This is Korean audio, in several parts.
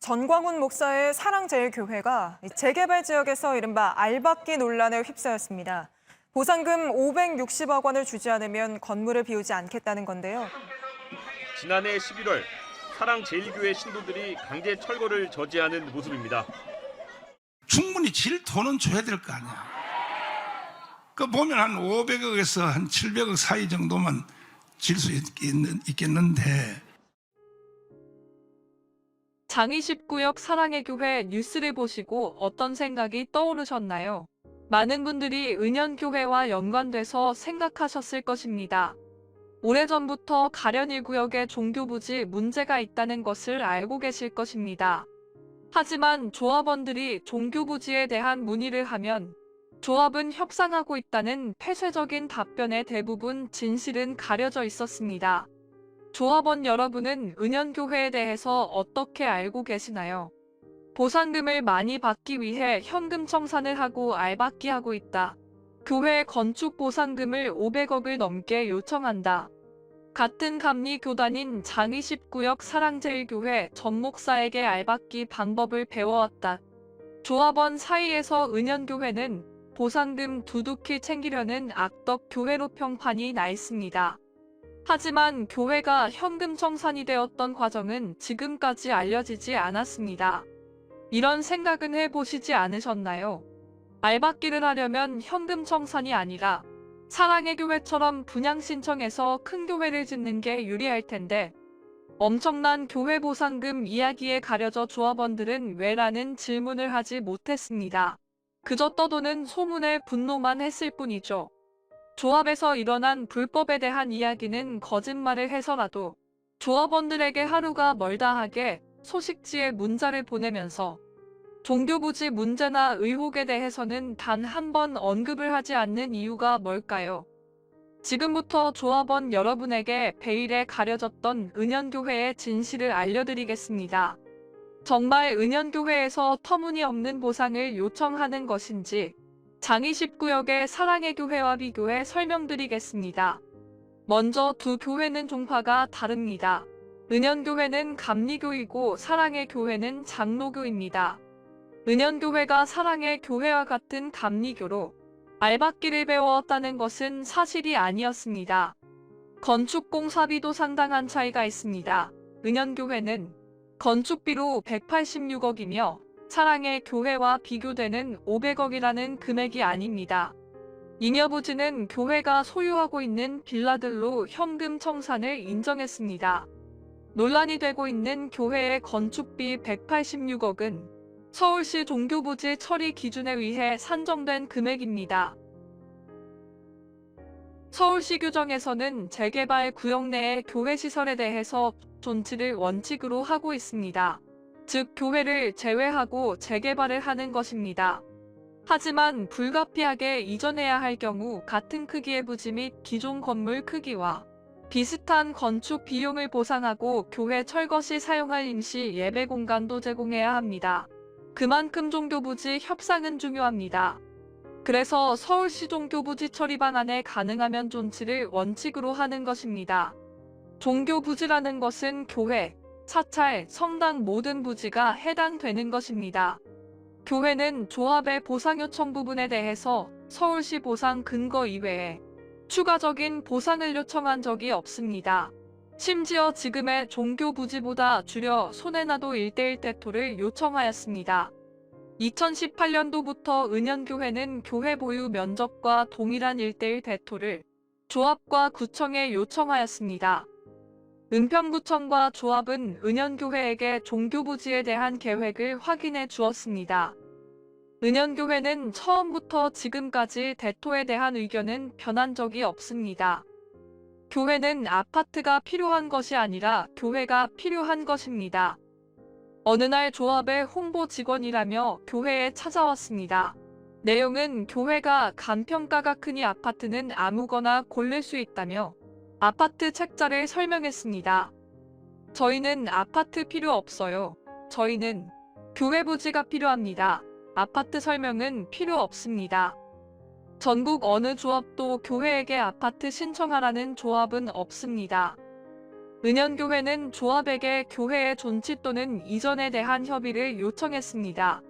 전광훈 목사의 사랑제일교회가 재개발 지역에서 이른바 알박기 논란에 휩싸였습니다. 보상금 560억 원을 주지 않으면 건물을 비우지 않겠다는 건데요. 지난해 11월 사랑제일교회 신도들이 강제 철거를 저지하는 모습입니다. 충분히 질 돈은 줘야 될 거 아니야. 그 보면 한 500억에서 한 700억 사이 정도만 질 수 있겠는데. 장이 19역 사랑의 교회 뉴스를 보시고 어떤 생각이 떠오르셨나요? 많은 분들이 은현교회와 연관돼서 생각하셨을 것입니다. 오래전부터 가련 1구역에 종교부지 문제가 있다는 것을 알고 계실 것입니다. 하지만 조합원들이 종교부지에 대한 문의를 하면 조합은 협상하고 있다는 폐쇄적인 답변에 대부분 진실은 가려져 있었습니다. 조합원 여러분은 은현교회에 대해서 어떻게 알고 계시나요? 보상금을 많이 받기 위해 현금 청산을 하고 알박기하고 있다. 교회 건축 보상금을 500억을 넘게 요청한다. 같은 감리 교단인 장이 19역 사랑제일교회 전 목사에게 알박기 방법을 배워왔다. 조합원 사이에서 은현교회는 보상금 두둑히 챙기려는 악덕 교회로 평판이 나 있습니다. 하지만 교회가 현금 청산이 되었던 과정은 지금까지 알려지지 않았습니다. 이런 생각은 해보시지 않으셨나요? 알박기를 하려면 현금 청산이 아니라 사랑의 교회처럼 분양 신청해서 큰 교회를 짓는 게 유리할 텐데 엄청난 교회 보상금 이야기에 가려져 조합원들은 왜라는 질문을 하지 못했습니다. 그저 떠도는 소문에 분노만 했을 뿐이죠. 조합에서 일어난 불법에 대한 이야기는 거짓말을 해서라도 조합원들에게 하루가 멀다 하게 소식지에 문자를 보내면서 종교부지 문제나 의혹에 대해서는 단 한 번 언급을 하지 않는 이유가 뭘까요? 지금부터 조합원 여러분에게 베일에 가려졌던 은현교회의 진실을 알려드리겠습니다. 정말 은현교회에서 터무니없는 보상을 요청하는 것인지 장이 19역의 사랑의 교회와 비교해 설명드리겠습니다. 먼저 두 교회는 종파가 다릅니다. 은현교회는 감리교이고 사랑의 교회는 장로교입니다. 은현교회가 사랑의 교회와 같은 감리교로 알박기를 배웠다는 것은 사실이 아니었습니다. 건축공사비도 상당한 차이가 있습니다. 은현교회는 건축비로 186억이며 사랑의 교회와 비교되는 500억이라는 금액이 아닙니다. 잉여부지는 교회가 소유하고 있는 빌라들로 현금 청산을 인정했습니다. 논란이 되고 있는 교회의 건축비 186억은 서울시 종교부지 처리 기준에 의해 산정된 금액입니다. 서울시 규정에서는 재개발 구역 내의 교회 시설에 대해서 존치를 원칙으로 하고 있습니다. 즉 교회를 제외하고 재개발을 하는 것입니다. 하지만 불가피하게 이전해야 할 경우 같은 크기의 부지 및 기존 건물 크기와 비슷한 건축 비용을 보상하고 교회 철거 시 사용할 임시 예배 공간도 제공해야 합니다. 그만큼 종교부지 협상은 중요합니다. 그래서 서울시 종교부지 처리 방안에 가능하면 존치를 원칙으로 하는 것입니다. 종교부지라는 것은 교회, 사찰, 성당 모든 부지가 해당되는 것입니다. 교회는 조합의 보상 요청 부분에 대해서 서울시 보상 근거 이외에 추가적인 보상을 요청한 적이 없습니다. 심지어 지금의 종교부지보다 줄여 손해나도 1:1 대토를 요청하였습니다. 2018년도부터 은현교회는 교회 보유 면적과 동일한 1:1 대토를 조합과 구청에 요청하였습니다. 은평구청과 조합은 은현교회에게 종교부지에 대한 계획을 확인해 주었습니다. 은현교회는 처음부터 지금까지 대토에 대한 의견은 변한 적이 없습니다. 교회는 아파트가 필요한 것이 아니라 교회가 필요한 것입니다. 어느 날 조합의 홍보 직원이라며 교회에 찾아왔습니다. 내용은 교회가 간평가가 크니 아파트는 아무거나 고를 수 있다며 아파트 책자를 설명했습니다. 저희는 아파트 필요 없어요. 저희는 교회 부지가 필요합니다. 아파트 설명은 필요 없습니다. 전국 어느 조합도 교회에게 아파트 신청하라는 조합은 없습니다. 은연교회는 조합에게 교회의 존치 또는 이전에 대한 협의를 요청했습니다.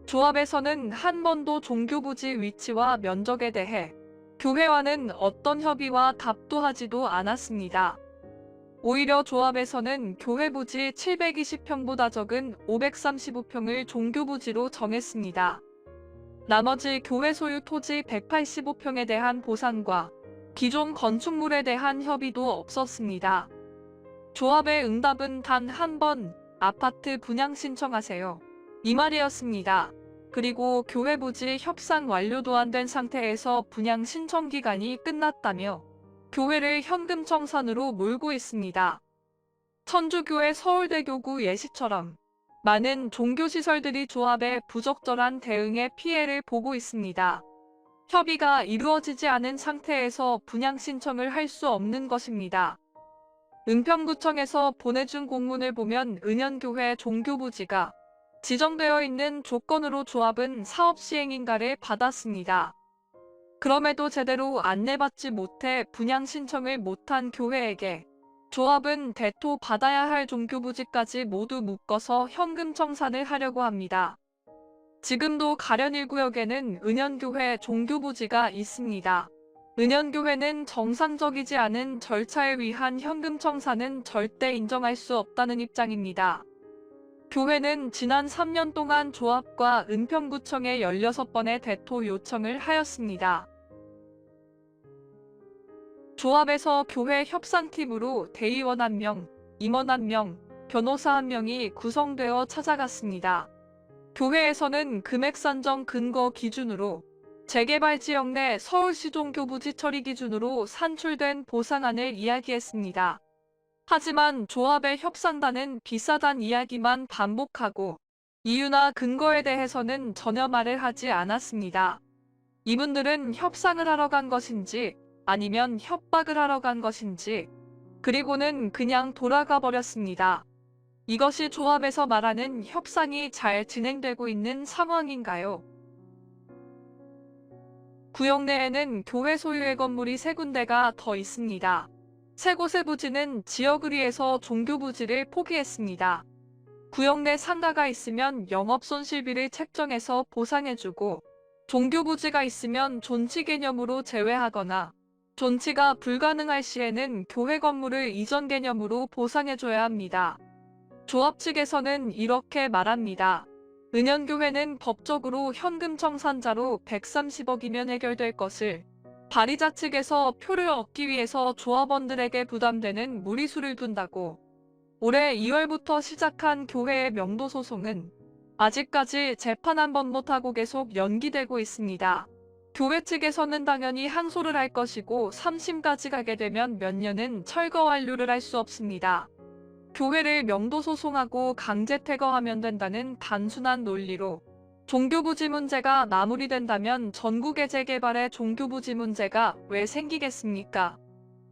조합에서는 한 번도 종교부지 위치와 면적에 대해 교회와는 어떤 협의와 답도 하지도 않았습니다. 오히려 조합에서는 교회 부지 720평보다 적은 535평을 종교부지로 정했습니다. 나머지 교회 소유 토지 185평에 대한 보상과 기존 건축물에 대한 협의도 없었습니다. 조합의 응답은 단 한 번, 아파트 분양 신청하세요. 이 말이었습니다. 그리고 교회 부지 협상 완료도 안 된 상태에서 분양 신청 기간이 끝났다며 교회를 현금 청산으로 몰고 있습니다. 천주교회 서울대교구 예시처럼 많은 종교시설들이 조합의 부적절한 대응에 피해를 보고 있습니다. 협의가 이루어지지 않은 상태에서 분양 신청을 할 수 없는 것입니다. 은평구청에서 보내준 공문을 보면 은연교회 종교부지가 지정되어 있는 조건으로 조합은 사업 시행인가를 받았습니다. 그럼에도 제대로 안내받지 못해 분양 신청을 못한 교회에게 조합은 대토 받아야 할 종교부지까지 모두 묶어서 현금 청산을 하려고 합니다. 지금도 가련 1구역에는 은연교회 종교부지가 있습니다. 은연교회는 정상적이지 않은 절차에 의한 현금 청산은 절대 인정할 수 없다는 입장입니다. 교회는 지난 3년 동안 조합과 은평구청에 16번의 대토 요청을 하였습니다. 조합에서 교회 협상팀으로 대의원 1명, 임원 1명, 변호사 1명이 구성되어 찾아갔습니다. 교회에서는 금액 산정 근거 기준으로 재개발 지역 내 서울시 종교부지 처리 기준으로 산출된 보상안을 이야기했습니다. 하지만 조합의 협상단은 비싸단 이야기만 반복하고 이유나 근거에 대해서는 전혀 말을 하지 않았습니다. 이분들은 협상을 하러 간 것인지 아니면 협박을 하러 간 것인지 그리고는 그냥 돌아가 버렸습니다. 이것이 조합에서 말하는 협상이 잘 진행되고 있는 상황인가요? 구역 내에는 교회 소유의 건물이 3군데가 더 있습니다. 3곳의 부지는 지역을 위해서 종교부지를 포기했습니다. 구역 내 상가가 있으면 영업손실비를 책정해서 보상해주고 종교부지가 있으면 존치 개념으로 제외하거나 존치가 불가능할 시에는 교회 건물을 이전 개념으로 보상해줘야 합니다. 조합 측에서는 이렇게 말합니다. 은연교회는 법적으로 현금 청산자로 130억이면 해결될 것을 발의자 측에서 표를 얻기 위해서 조합원들에게 부담되는 무리수를 둔다고 올해 2월부터 시작한 교회의 명도 소송은 아직까지 재판 한 번 못하고 계속 연기되고 있습니다. 교회 측에서는 당연히 항소를 할 것이고 3심까지 가게 되면 몇 년은 철거 완료를 할 수 없습니다. 교회를 명도 소송하고 강제 퇴거하면 된다는 단순한 논리로 종교부지 문제가 마무리된다면 전국의 재개발에 종교부지 문제가 왜 생기겠습니까?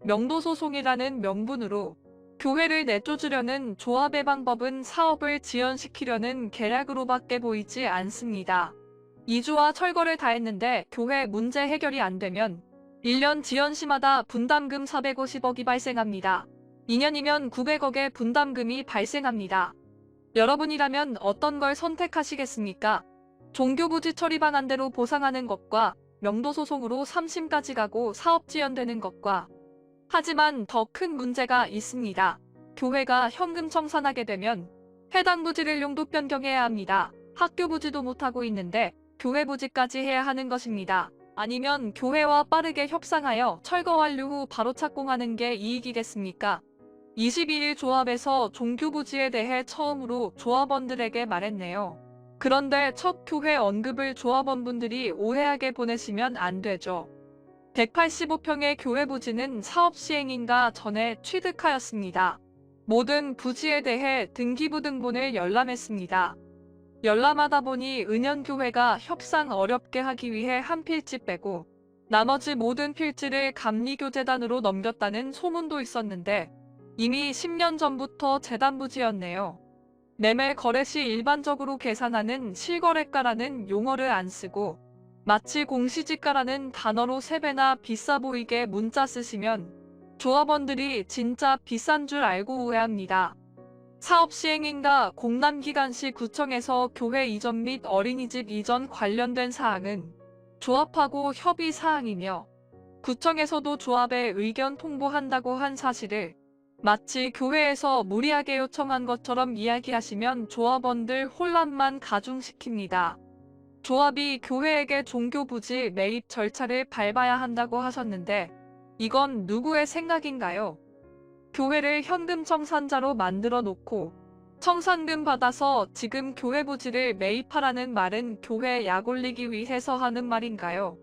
명도 소송이라는 명분으로 교회를 내쫓으려는 조합의 방법은 사업을 지연시키려는 계략으로밖에 보이지 않습니다. 이주와 철거를 다 했는데 교회 문제 해결이 안 되면 1년 지연시마다 분담금 450억이 발생합니다. 2년이면 900억의 분담금이 발생합니다. 여러분이라면 어떤 걸 선택하시겠습니까? 종교부지 처리 방안대로 보상하는 것과 명도 소송으로 3심까지 가고 사업 지연되는 것과 하지만 더 큰 문제가 있습니다. 교회가 현금 청산하게 되면 해당 부지를 용도 변경해야 합니다. 학교 부지도 못하고 있는데 교회 부지까지 해야 하는 것입니다. 아니면 교회와 빠르게 협상하여 철거 완료 후 바로 착공하는 게 이익이겠습니까? 22일 조합에서 종교부지에 대해 처음으로 조합원들에게 말했네요. 그런데 첫 교회 언급을 조합원분들이 오해하게 보내시면 안 되죠. 185평의 교회 부지는 사업 시행인가 전에 취득하였습니다. 모든 부지에 대해 등기부등본을 열람했습니다. 열람하다 보니 은연교회가 협상 어렵게 하기 위해 한 필지 빼고 나머지 모든 필지를 감리교재단으로 넘겼다는 소문도 있었는데 이미 10년 전부터 재단 부지였네요. 매매 거래 시 일반적으로 계산하는 실거래가라는 용어를 안 쓰고 마치 공시지가라는 단어로 3배나 비싸 보이게 문자 쓰시면 조합원들이 진짜 비싼 줄 알고 오해합니다. 사업 시행인가 공람기간 시 구청에서 교회 이전 및 어린이집 이전 관련된 사항은 조합하고 협의 사항이며 구청에서도 조합에 의견 통보한다고 한 사실을 마치 교회에서 무리하게 요청한 것처럼 이야기하시면 조합원들 혼란만 가중시킵니다. 조합이 교회에게 종교부지 매입 절차를 밟아야 한다고 하셨는데 이건 누구의 생각인가요? 교회를 현금 청산자로 만들어 놓고 청산금 받아서 지금 교회 부지를 매입하라는 말은 교회 약 올리기 위해서 하는 말인가요?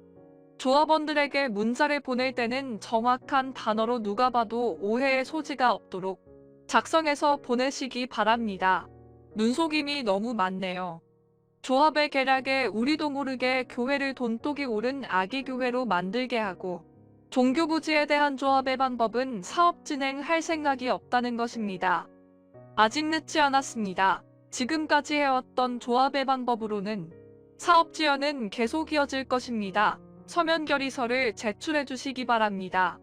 조합원들에게 문자를 보낼 때는 정확한 단어로 누가 봐도 오해의 소지가 없도록 작성해서 보내시기 바랍니다. 눈속임이 너무 많네요. 조합의 계략에 우리도 모르게 교회를 돈독이 오른 아기교회로 만들게 하고 종교부지에 대한 조합의 방법은 사업 진행할 생각이 없다는 것입니다. 아직 늦지 않았습니다. 지금까지 해왔던 조합의 방법으로는 사업 지연은 계속 이어질 것입니다. 서면 결의서를 제출해 주시기 바랍니다.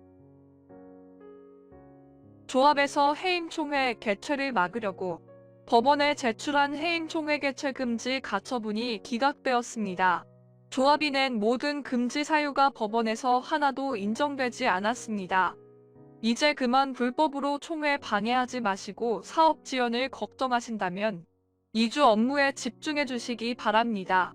조합에서 해임총회 개최를 막으려고 법원에 제출한 해임총회 개최 금지 가처분이 기각되었습니다. 조합이 낸 모든 금지 사유가 법원에서 하나도 인정되지 않았습니다. 이제 그만 불법으로 총회 방해하지 마시고 사업 지연을 걱정하신다면 2주 업무에 집중해 주시기 바랍니다.